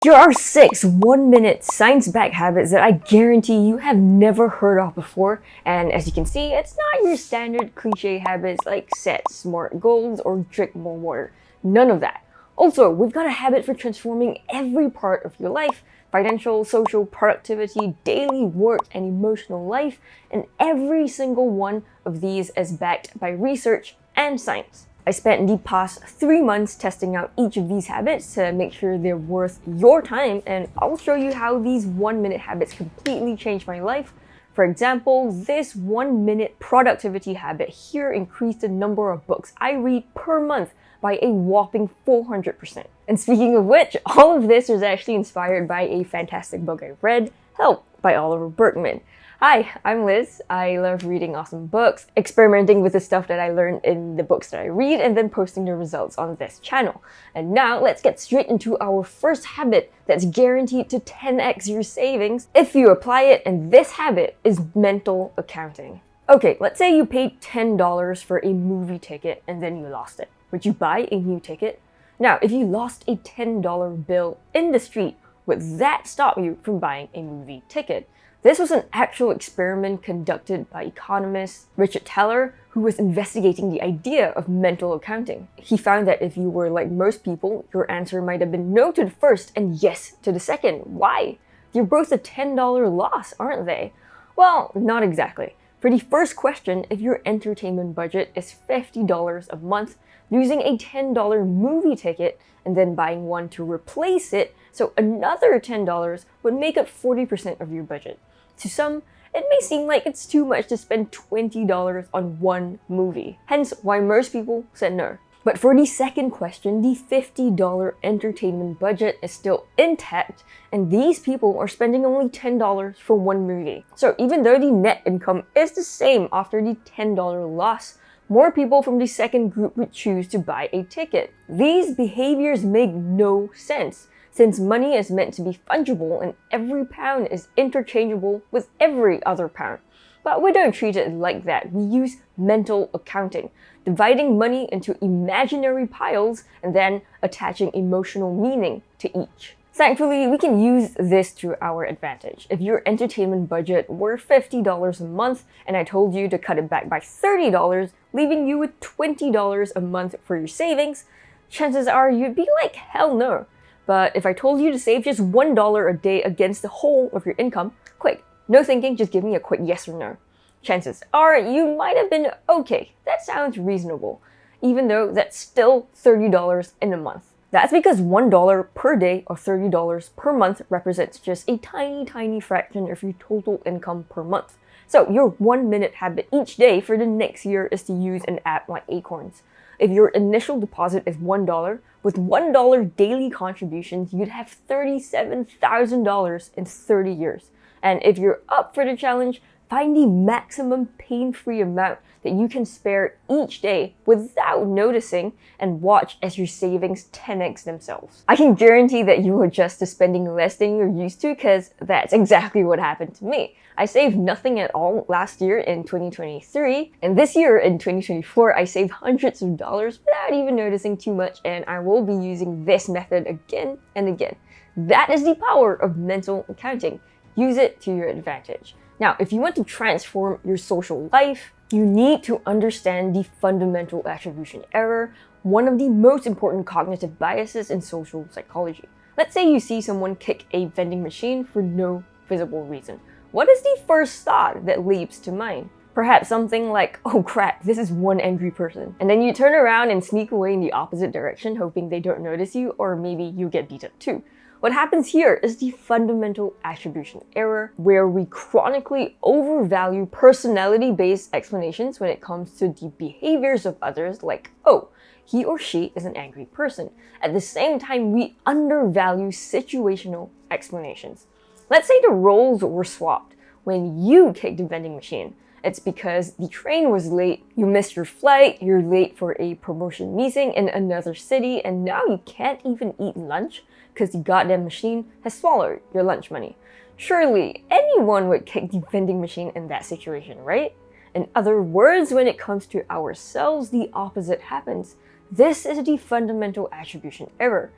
Here are 6 1-minute science-backed habits that I guarantee you have never heard of before. And as you can see, it's not your standard cliche habits like set smart goals or drink more water. None of that. Also, we've got a habit for transforming every part of your life: financial, social, productivity, daily work, and emotional life. And every single one of these is backed by research and science. I spent the past 3 months testing out each of these habits to make sure they're worth your time, and I'll show you how these 1-minute habits completely changed my life. For example, this 1-minute productivity habit here increased the number of books I read per month by a whopping 400%. And speaking of which, all of this was actually inspired by a fantastic book I read, Help by Oliver Burkeman. Hi, I'm Liz. I love reading awesome books, experimenting with the stuff that I learned in the books that I read, and then posting the results on this channel. And now let's get straight into our first habit that's guaranteed to 10x your savings if you apply it, and this habit is mental accounting. Okay, let's say you paid $10 for a movie ticket and then you lost it. Would you buy a new ticket? Now, if you lost a $10 bill in the street, would that stop you from buying a movie ticket? This was an actual experiment conducted by economist Richard Thaler, who was investigating the idea of mental accounting. He found that if you were like most people, your answer might have been no to the first and yes to the second. Why? They're both a $10 loss, aren't they? Well, not exactly. For the first question, if your entertainment budget is $50 a month, losing a $10 movie ticket and then buying one to replace it, so another $10, would make up 40% of your budget. To some, it may seem like it's too much to spend $20 on one movie, hence why most people said no. But for the second question, the $50 entertainment budget is still intact, and these people are spending only $10 for one movie. So even though the net income is the same after the $10 loss, more people from the second group would choose to buy a ticket. These behaviors make no sense, since money is meant to be fungible and every pound is interchangeable with every other pound. But we don't treat it like that. We use mental accounting, dividing money into imaginary piles and then attaching emotional meaning to each. Thankfully, we can use this to our advantage. If your entertainment budget were $50 a month and I told you to cut it back by $30, leaving you with $20 a month for your savings, chances are you'd be like, hell no. But if I told you to save just $1 a day against the whole of your income, quick, no thinking, just give me a quick yes or no. Chances are you might have been okay, that sounds reasonable, even though that's still $30 in a month. That's because $1 per day or $30 per month represents just a tiny fraction of your total income per month. So your 1-minute habit each day for the next year is to use an app like Acorns. If your initial deposit is $1, with $1 daily contributions, you'd have $37,000 in 30 years. And if you're up for the challenge, find the maximum pain-free amount that you can spare each day without noticing and watch as your savings 10x themselves. I can guarantee that you will adjust to spending less than you're used to, because that's exactly what happened to me. I saved nothing at all last year in 2023, and this year in 2024 I saved hundreds of dollars without even noticing too much, and I will be using this method again and again. That is the power of mental accounting. Use it to your advantage. Now, if you want to transform your social life, you need to understand the fundamental attribution error, one of the most important cognitive biases in social psychology. Let's say you see someone kick a vending machine for no visible reason. What is the first thought that leaps to mind? Perhaps something like, oh crap, this is one angry person. And then you turn around and sneak away in the opposite direction, hoping they don't notice you, or maybe you get beat up too. What happens here is the fundamental attribution error, where we chronically overvalue personality-based explanations when it comes to the behaviors of others, like, oh, he or she is an angry person. At the same time, we undervalue situational explanations. Let's say the roles were swapped. When you kicked the vending machine, it's because the train was late, you missed your flight, you're late for a promotion meeting in another city, and now you can't even eat lunch because the goddamn machine has swallowed your lunch money. Surely anyone would kick the vending machine in that situation, right? In other words, when it comes to ourselves, the opposite happens. This is the fundamental attribution error.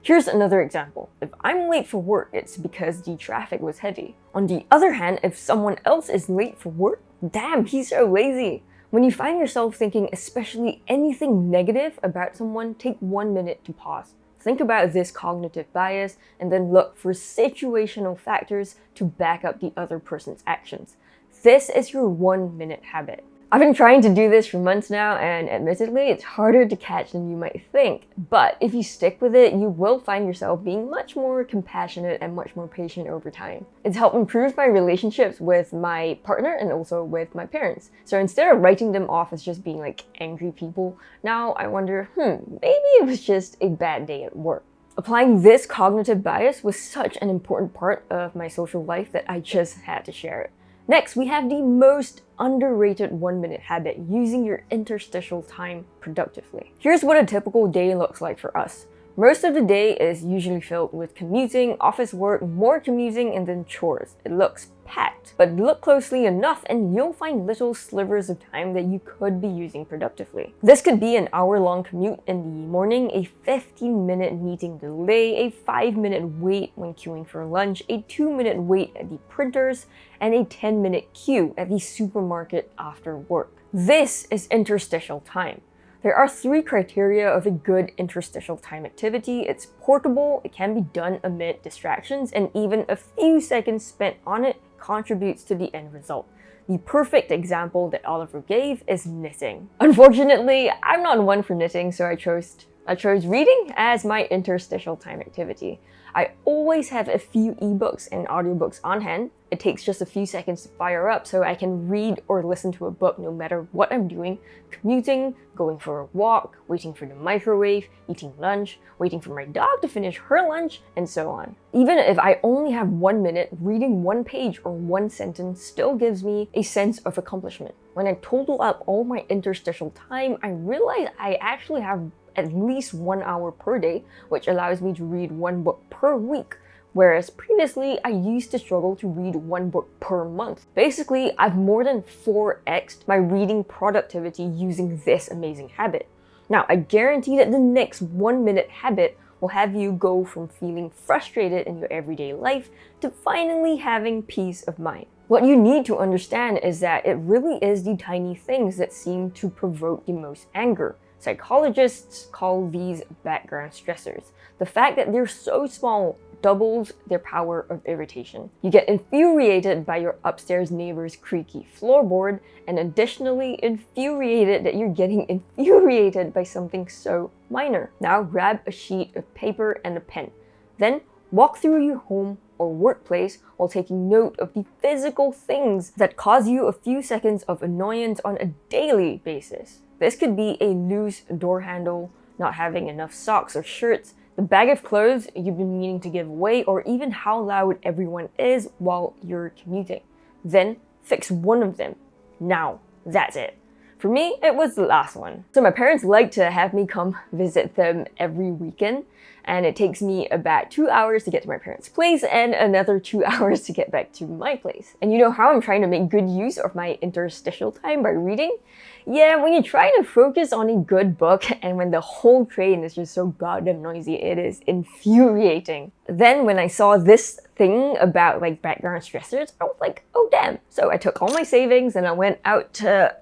Here's another example. If I'm late for work, it's because the traffic was heavy. On the other hand, if someone else is late for work, damn, he's so lazy. When you find yourself thinking especially anything negative about someone, take 1 minute to pause. Think about this cognitive bias and then look for situational factors to back up the other person's actions. This is your 1 minute habit. I've been trying to do this for months now, and admittedly, it's harder to catch than you might think. But if you stick with it, you will find yourself being much more compassionate and much more patient over time. It's helped improve my relationships with my partner and also with my parents. So instead of writing them off as just being like angry people, now I wonder, maybe it was just a bad day at work. Applying this cognitive bias was such an important part of my social life that I just had to share it. Next, we have the most underrated 1 minute habit, using your interstitial time productively. Here's what a typical day looks like for us. Most of the day is usually filled with commuting, office work, more commuting, and then chores. It looks packed, but look closely enough and you'll find little slivers of time that you could be using productively. This could be an hour-long commute in the morning, a 15-minute meeting delay, a 5-minute wait when queuing for lunch, a 2-minute wait at the printers, and a 10-minute queue at the supermarket after work. This is interstitial time. There are 3 criteria of a good interstitial time activity. It's portable, it can be done amid distractions, and even a few seconds spent on it contributes to the end result. The perfect example that Oliver gave is knitting. Unfortunately, I'm not one for knitting, so I chose reading as my interstitial time activity. I always have a few ebooks and audiobooks on hand. It takes just a few seconds to fire up so I can read or listen to a book no matter what I'm doing, commuting, going for a walk, waiting for the microwave, eating lunch, waiting for my dog to finish her lunch, and so on. Even if I only have 1 minute, reading 1 page or 1 sentence still gives me a sense of accomplishment. When I total up all my interstitial time, I realize I actually have at least 1 hour per day, which allows me to read 1 book per week. Whereas previously, I used to struggle to read 1 book per month. Basically, I've more than 4x'd my reading productivity using this amazing habit. Now, I guarantee that the next 1 minute habit will have you go from feeling frustrated in your everyday life to finally having peace of mind. What you need to understand is that it really is the tiny things that seem to provoke the most anger. Psychologists call these background stressors. The fact that they're so small doubles their power of irritation. You get infuriated by your upstairs neighbor's creaky floorboard, and additionally infuriated that you're getting infuriated by something so minor. Now grab a sheet of paper and a pen. Then walk through your home or workplace while taking note of the physical things that cause you a few seconds of annoyance on a daily basis. This could be a loose door handle, not having enough socks or shirts, the bag of clothes you've been meaning to give away, or even how loud everyone is while you're commuting. Then fix one of them. Now, that's it. For me, it was the last one. So my parents like to have me come visit them every weekend, and it takes me about 2 hours to get to my parents' place and another 2 hours to get back to my place. And you know how I'm trying to make good use of my interstitial time by reading? Yeah, when you're trying to focus on a good book and when the whole train is just so goddamn noisy, it is infuriating. Then when I saw this thing about like background stressors, I was like, oh damn. So I took all my savings and I went out to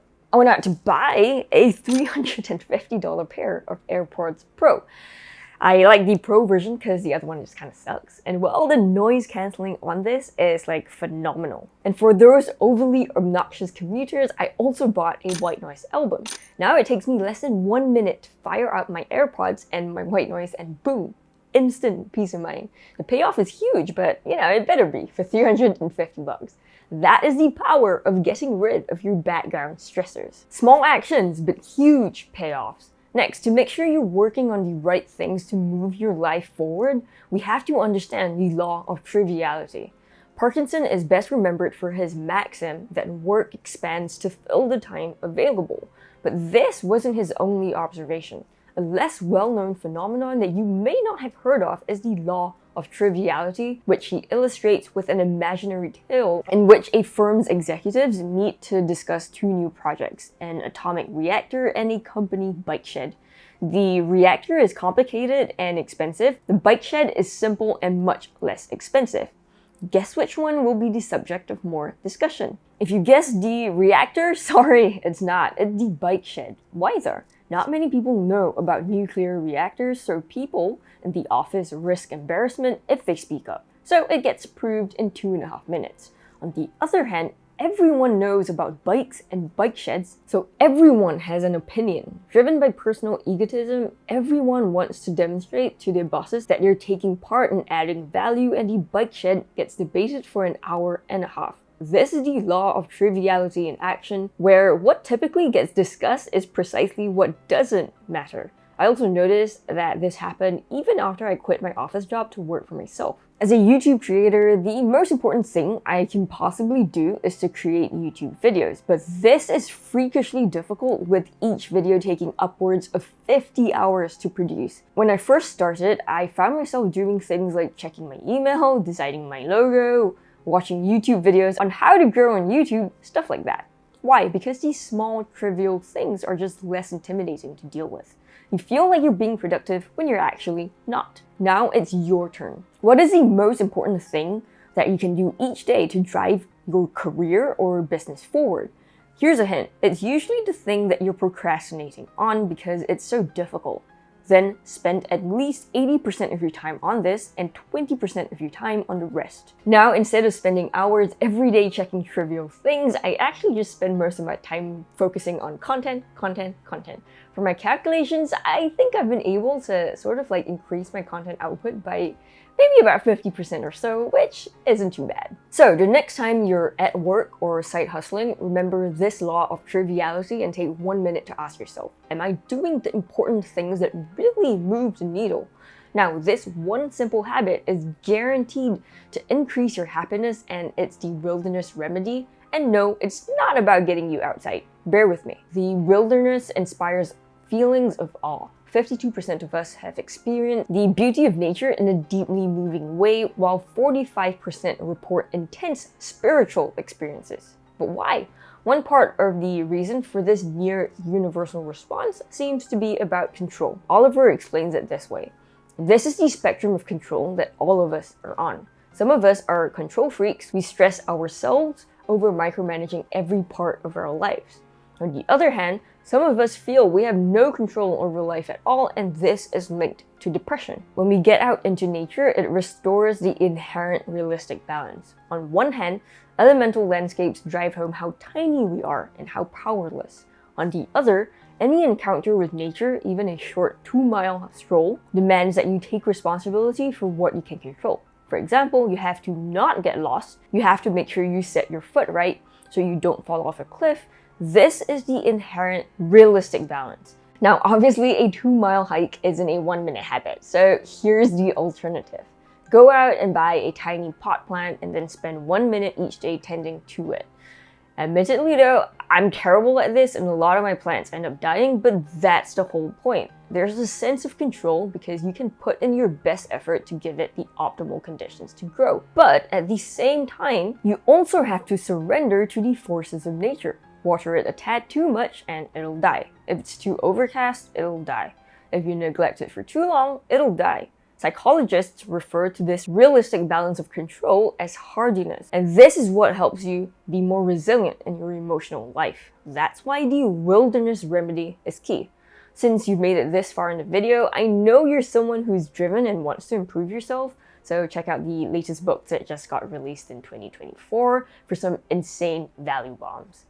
buy a $350 pair of AirPods Pro. I like the Pro version because the other one just kind of sucks. And well, the noise cancelling on this is like phenomenal. And for those overly obnoxious commuters, I also bought a white noise album. Now it takes me less than 1 minute to fire up my AirPods and my white noise and boom, instant peace of mind. The payoff is huge, but you know, it better be for $350. That is the power of getting rid of your background stressors. Small actions, but huge payoffs. Next, to make sure you're working on the right things to move your life forward, we have to understand the law of triviality. Parkinson is best remembered for his maxim that work expands to fill the time available. But this wasn't his only observation. A less well-known phenomenon that you may not have heard of is the law of triviality, which he illustrates with an imaginary tale in which a firm's executives meet to discuss 2 new projects, an atomic reactor and a company bike shed. The reactor is complicated and expensive. The bike shed is simple and much less expensive. Guess which one will be the subject of more discussion? If you guessed the reactor, sorry, it's not. It's the bike shed. Why though? Not many people know about nuclear reactors, so people in the office risk embarrassment if they speak up. So it gets proved in 2.5 minutes. On the other hand, everyone knows about bikes and bike sheds, so everyone has an opinion. Driven by personal egotism, everyone wants to demonstrate to their bosses that they're taking part in adding value, and the bike shed gets debated for an hour and a half. This is the law of triviality in action, where what typically gets discussed is precisely what doesn't matter. I also noticed that this happened even after I quit my office job to work for myself. As a YouTube creator, the most important thing I can possibly do is to create YouTube videos, but this is freakishly difficult, with each video taking upwards of 50 hours to produce. When I first started, I found myself doing things like checking my email, designing my logo, watching YouTube videos on how to grow on YouTube, stuff like that. Why? Because these small, trivial things are just less intimidating to deal with. You feel like you're being productive when you're actually not. Now it's your turn. What is the most important thing that you can do each day to drive your career or business forward? Here's a hint. It's usually the thing that you're procrastinating on because it's so difficult. Then spend at least 80% of your time on this and 20% of your time on the rest. Now, instead of spending hours every day checking trivial things, I actually just spend most of my time focusing on content. For my calculations, I think I've been able to sort of like increase my content output by maybe about 50% or so, which isn't too bad. So the next time you're at work or side hustling, remember this law of triviality and take 1 minute to ask yourself, am I doing the important things that really move the needle? Now, this one simple habit is guaranteed to increase your happiness, and it's the wilderness remedy. And no, it's not about getting you outside. Bear with me. The wilderness inspires feelings of awe. 52% of us have experienced the beauty of nature in a deeply moving way, while 45% report intense spiritual experiences. But why? One part of the reason for this near universal response seems to be about control. Oliver explains it this way. This is the spectrum of control that all of us are on. Some of us are control freaks. We stress ourselves over micromanaging every part of our lives. On the other hand, some of us feel we have no control over life at all, and this is linked to depression. When we get out into nature, it restores the inherent realistic balance. On one hand, elemental landscapes drive home how tiny we are and how powerless. On the other, any encounter with nature, even a short 2-mile stroll, demands that you take responsibility for what you can control. For example, you have to not get lost, you have to make sure you set your foot right so you don't fall off a cliff. This is the inherent realistic balance. Now, obviously a 2-mile hike isn't a 1-minute habit, so here's the alternative. Go out and buy a tiny pot plant and then spend 1 minute each day tending to it. Admittedly though, I'm terrible at this and a lot of my plants end up dying, but that's the whole point. There's a sense of control because you can put in your best effort to give it the optimal conditions to grow. But at the same time, you also have to surrender to the forces of nature. Water it a tad too much and it'll die. If it's too overcast, it'll die. If you neglect it for too long, it'll die. Psychologists refer to this realistic balance of control as hardiness, and this is what helps you be more resilient in your emotional life. That's why the wilderness remedy is key. Since you've made it this far in the video, I know you're someone who's driven and wants to improve yourself, so check out the latest book that just got released in 2024 for some insane value bombs.